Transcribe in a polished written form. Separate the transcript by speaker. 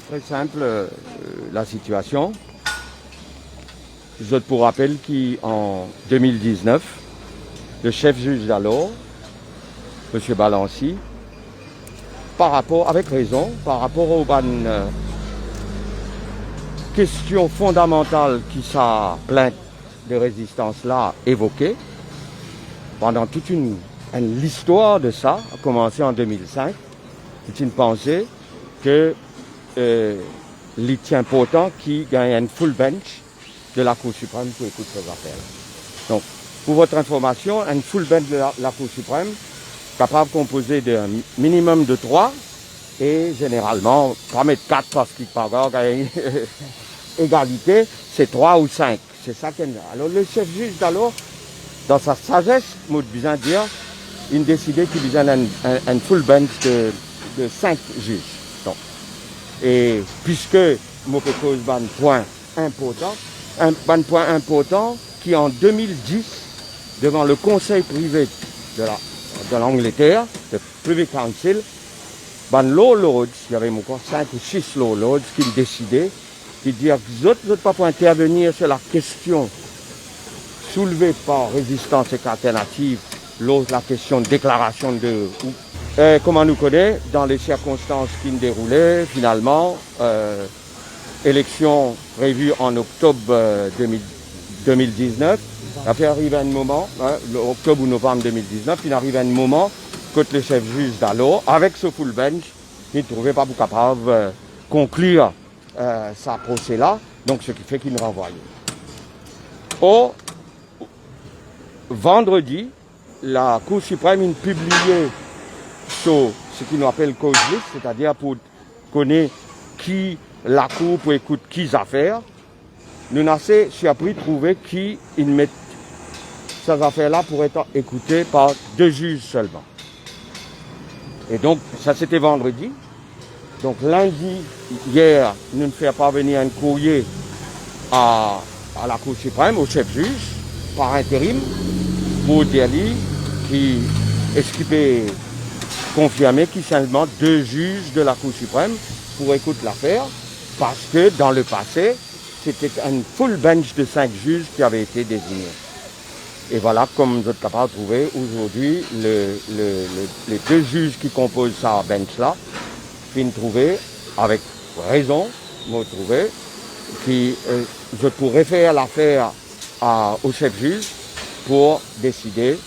Speaker 1: Très simple la situation. Je te rappelle qu'en 2019, le chef juge d'alors, M. Balancy, avec raison, par rapport aux questions fondamentales qui sa plainte de résistance-là évoquée, pendant toute l'histoire de ça, a commencé en 2005, c'est une pensée que il est important qui gagne une full bench de la Cour suprême pour écouter ces affaires. Donc, pour votre information, une full bench de la Cour suprême, capable de composer d'un minimum de 3, et généralement, pas mettre 4 parce qu'il paraît égalité, c'est 3 ou 5. C'est ça qu'il y a. Alors, le chef juge d'alors, dans sa sagesse, moi je besoin dire, il a décidé qu'il besoin une full bench de 5 juges. Donc, et puisque moi je cause un point important qui en 2010, devant le conseil privé de l'Angleterre, le Privy Council, law lords, il y avait encore 5 ou 6 law lords qui ont décidé, qui disaient que vous n'êtes pas pour intervenir sur la question soulevée par résistance et alternative, la question de déclaration de... comment nous connaît, dans les circonstances qui nous déroulaient, finalement, élection prévue en octobre 2019, il a fait arriver un moment, octobre ou novembre 2019, il arrive un moment que le chef juge d'alors, avec ce full bench, il ne trouvait pas capable de conclure sa procès-là, donc ce qui fait qu'il nous renvoie. Or, vendredi, la Cour suprême a publié sur ce qu'on appelle cause list, c'est-à-dire pour connaître qui la Cour pour écouter qui affaires. Nous avons assez surpris de trouver qui ils mettent ces affaires-là pour être écoutées par 2 juges seulement. Et donc, ça c'était vendredi. Donc lundi, hier, nous nous faisons parvenir un courrier à la Cour suprême, au chef juge, par intérim, pour dire qui est confirmé qu'il y a seulement 2 juges de la Cour suprême pour écouter l'affaire, parce que dans le passé, c'était une full bench de 5 juges qui avait été désignés. Et voilà, comme vous êtes capable de trouver aujourd'hui, les 2 juges qui composent sa bench-là, finissent trouver, avec raison, je pourrais faire l'affaire au chef juge pour décider